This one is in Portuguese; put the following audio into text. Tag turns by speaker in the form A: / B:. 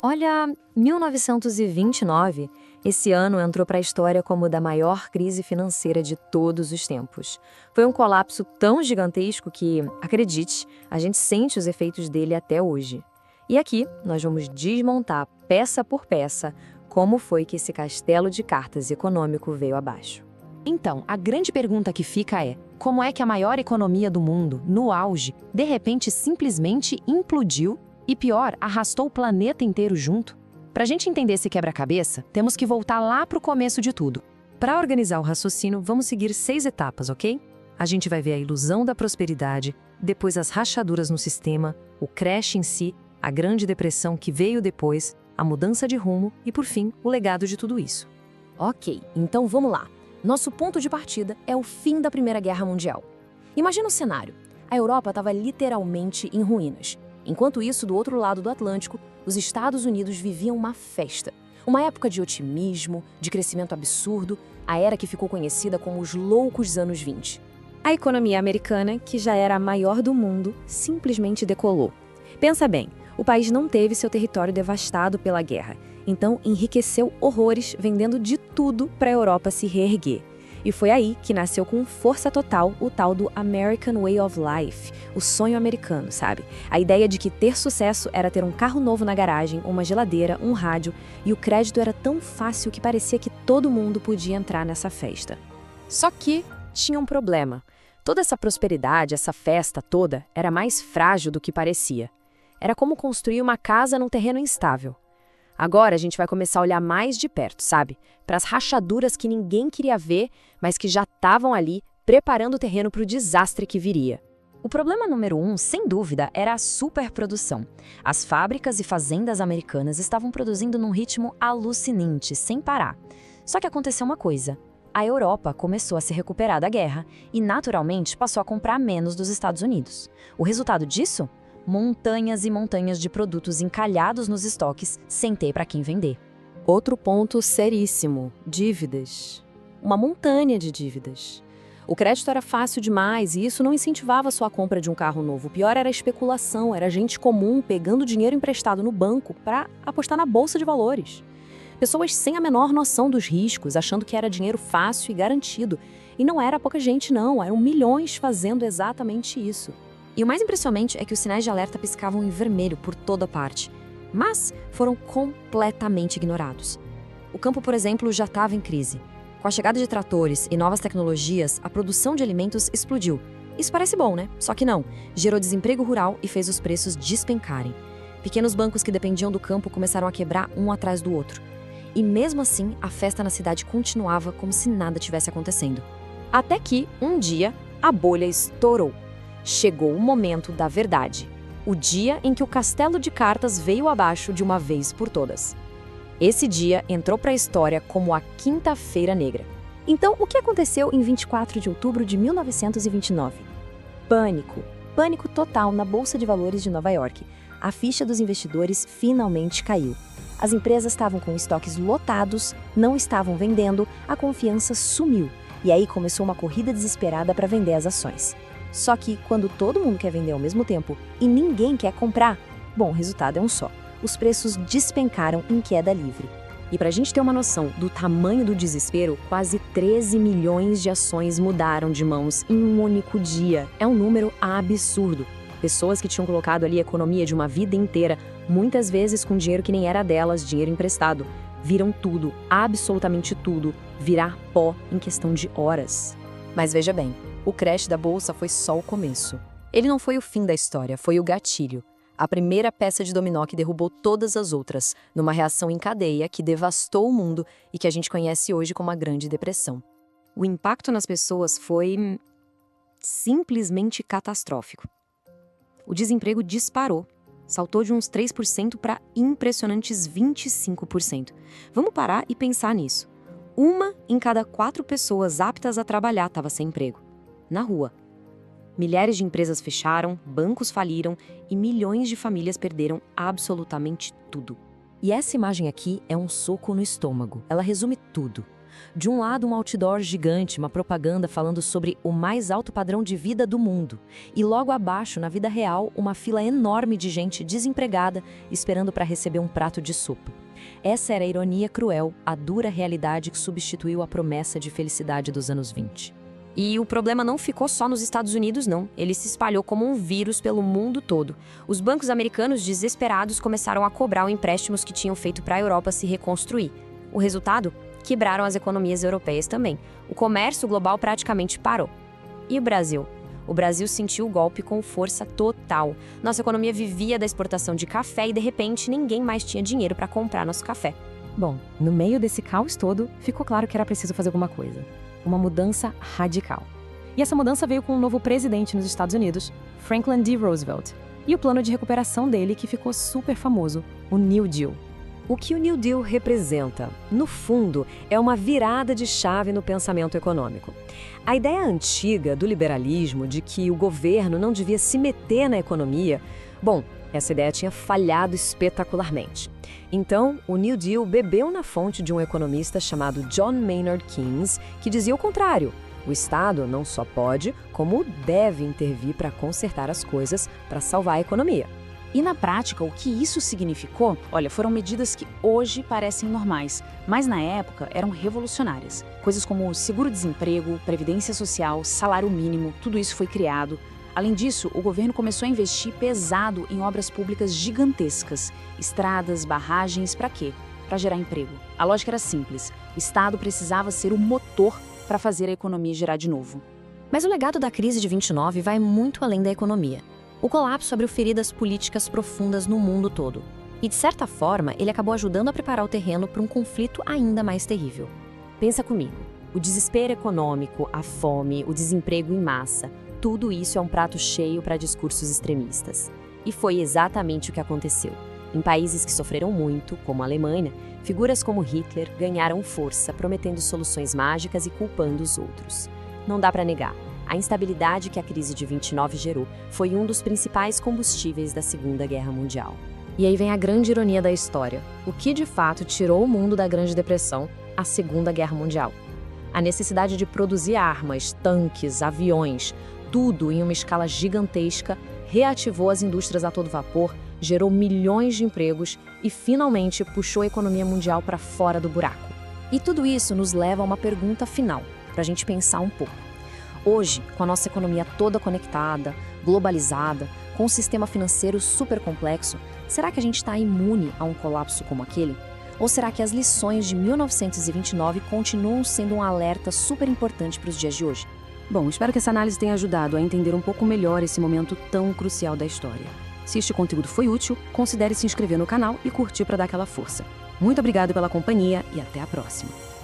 A: Olha, 1929, esse ano entrou para a história como da maior crise financeira de todos os tempos. Foi um colapso tão gigantesco que, acredite, a gente sente os efeitos dele até hoje. E aqui nós vamos desmontar, peça por peça, como foi que esse castelo de cartas econômico veio abaixo.
B: Então, a grande pergunta que fica é: como é que a maior economia do mundo, no auge, de repente simplesmente implodiu e, pior, arrastou o planeta inteiro junto? Para a gente entender esse quebra-cabeça, temos que voltar lá para o começo de tudo.
A: Para organizar o raciocínio, vamos seguir 6 etapas, ok? A gente vai ver a ilusão da prosperidade, depois as rachaduras no sistema, o crash em si, a Grande Depressão que veio depois, a mudança de rumo e, por fim, o legado de tudo isso.
C: Ok, então vamos lá. Nosso ponto de partida é o fim da Primeira Guerra Mundial. Imagina o cenário. A Europa estava literalmente em ruínas. Enquanto isso, do outro lado do Atlântico, os Estados Unidos viviam uma festa. Uma época de otimismo, de crescimento absurdo, a era que ficou conhecida como os loucos anos 20.
A: A economia americana, que já era a maior do mundo, simplesmente decolou. Pensa bem, o país não teve seu território devastado pela guerra, então enriqueceu horrores vendendo de tudo para a Europa se reerguer. E foi aí que nasceu com força total o tal do American Way of Life, o sonho americano, sabe? A ideia de que ter sucesso era ter um carro novo na garagem, uma geladeira, um rádio, e o crédito era tão fácil que parecia que todo mundo podia entrar nessa festa. Só que tinha um problema. Toda essa prosperidade, essa festa toda, era mais frágil do que parecia. Era como construir uma casa num terreno instável. Agora a gente vai começar a olhar mais de perto, sabe? Para as rachaduras que ninguém queria ver, mas que já estavam ali, preparando o terreno para o desastre que viria. O problema número 1, sem dúvida, era a superprodução. As fábricas e fazendas americanas estavam produzindo num ritmo alucinante, sem parar. Só que aconteceu uma coisa. A Europa começou a se recuperar da guerra e, naturalmente, passou a comprar menos dos Estados Unidos. O resultado disso? Montanhas e montanhas de produtos encalhados nos estoques, sem ter para quem vender. Outro ponto seríssimo: dívidas. Uma montanha de dívidas. O crédito era fácil demais e isso não incentivava só a compra de um carro novo. O pior era a especulação, era gente comum pegando dinheiro emprestado no banco para apostar na bolsa de valores. Pessoas sem a menor noção dos riscos, achando que era dinheiro fácil e garantido. E não era pouca gente não, eram milhões fazendo exatamente isso. E o mais impressionante é que os sinais de alerta piscavam em vermelho por toda parte, mas foram completamente ignorados. O campo, por exemplo, já estava em crise. Com a chegada de tratores e novas tecnologias, a produção de alimentos explodiu. Isso parece bom, né? Só que não. Gerou desemprego rural e fez os preços despencarem. Pequenos bancos que dependiam do campo começaram a quebrar um atrás do outro. E mesmo assim, a festa na cidade continuava como se nada tivesse acontecendo. Até que, um dia, a bolha estourou. Chegou o momento da verdade. O dia em que o castelo de cartas veio abaixo de uma vez por todas. Esse dia entrou para a história como a Quinta-feira Negra. Então, o que aconteceu em 24 de outubro de 1929? Pânico. Pânico total na Bolsa de Valores de Nova York. A ficha dos investidores finalmente caiu. As empresas estavam com estoques lotados, não estavam vendendo, a confiança sumiu. E aí começou uma corrida desesperada para vender as ações. Só que, quando todo mundo quer vender ao mesmo tempo e ninguém quer comprar, bom, o resultado é um só. Os preços despencaram em queda livre. E para a gente ter uma noção do tamanho do desespero, quase 13 milhões de ações mudaram de mãos em um único dia. É um número absurdo. Pessoas que tinham colocado ali a economia de uma vida inteira, muitas vezes com dinheiro que nem era delas, dinheiro emprestado, viram tudo, absolutamente tudo, virar pó em questão de horas. Mas veja bem, o crash da bolsa foi só o começo. Ele não foi o fim da história, foi o gatilho. A primeira peça de dominó que derrubou todas as outras, numa reação em cadeia que devastou o mundo e que a gente conhece hoje como a Grande Depressão. O impacto nas pessoas foi simplesmente catastrófico. O desemprego disparou, saltou de uns 3% para impressionantes 25%. Vamos parar e pensar nisso. 1 em cada 4 pessoas aptas a trabalhar estava sem emprego. Na rua. Milhares de empresas fecharam, bancos faliram e milhões de famílias perderam absolutamente tudo. E essa imagem aqui é um soco no estômago. Ela resume tudo.
C: De um lado, um outdoor gigante, uma propaganda falando sobre o mais alto padrão de vida do mundo. E logo abaixo, na vida real, uma fila enorme de gente desempregada esperando para receber um prato de sopa. Essa era a ironia cruel, a dura realidade que substituiu a promessa de felicidade dos anos 20.
A: E o problema não ficou só nos Estados Unidos, não. Ele se espalhou como um vírus pelo mundo todo. Os bancos americanos, desesperados, começaram a cobrar empréstimos que tinham feito para a Europa se reconstruir. O resultado? Quebraram as economias europeias também. O comércio global praticamente parou. E o Brasil? O Brasil sentiu o golpe com força total. Nossa economia vivia da exportação de café e, de repente, ninguém mais tinha dinheiro para comprar nosso café.
B: Bom, no meio desse caos todo, ficou claro que era preciso fazer alguma coisa. Uma mudança radical. E essa mudança veio com um novo presidente nos Estados Unidos, Franklin D. Roosevelt, e o plano de recuperação dele que ficou super famoso, o New Deal.
A: O que o New Deal representa, no fundo, é uma virada de chave no pensamento econômico. A ideia antiga do liberalismo de que o governo não devia se meter na economia, bom, essa ideia tinha falhado espetacularmente. Então, o New Deal bebeu na fonte de um economista chamado John Maynard Keynes, que dizia o contrário. O Estado não só pode, como deve intervir para consertar as coisas, para salvar a economia.
D: E na prática, o que isso significou? Olha, foram medidas que hoje parecem normais, mas na época eram revolucionárias. Coisas como seguro-desemprego, previdência social, salário mínimo, tudo isso foi criado. Além disso, o governo começou a investir pesado em obras públicas gigantescas. Estradas, barragens, para quê? Para gerar emprego. A lógica era simples. O Estado precisava ser o motor para fazer a economia girar de novo.
C: Mas o legado da crise de 29 vai muito além da economia. O colapso abriu feridas políticas profundas no mundo todo. E, de certa forma, ele acabou ajudando a preparar o terreno para um conflito ainda mais terrível. Pensa comigo. O desespero econômico, a fome, o desemprego em massa, tudo isso é um prato cheio para discursos extremistas. E foi exatamente o que aconteceu. Em países que sofreram muito, como a Alemanha, figuras como Hitler ganharam força, prometendo soluções mágicas e culpando os outros. Não dá para negar. A instabilidade que a crise de 29 gerou foi um dos principais combustíveis da Segunda Guerra Mundial. E aí vem a grande ironia da história. O que de fato tirou o mundo da Grande Depressão? A Segunda Guerra Mundial. A necessidade de produzir armas, tanques, aviões, tudo em uma escala gigantesca, reativou as indústrias a todo vapor, gerou milhões de empregos e finalmente puxou a economia mundial para fora do buraco. E tudo isso nos leva a uma pergunta final, para a gente pensar um pouco. Hoje, com a nossa economia toda conectada, globalizada, com um sistema financeiro super complexo, será que a gente está imune a um colapso como aquele? Ou será que as lições de 1929 continuam sendo um alerta super importante para os dias de hoje?
D: Bom, espero que essa análise tenha ajudado a entender um pouco melhor esse momento tão crucial da história. Se este conteúdo foi útil, considere se inscrever no canal e curtir para dar aquela força. Muito obrigado pela companhia e até a próxima!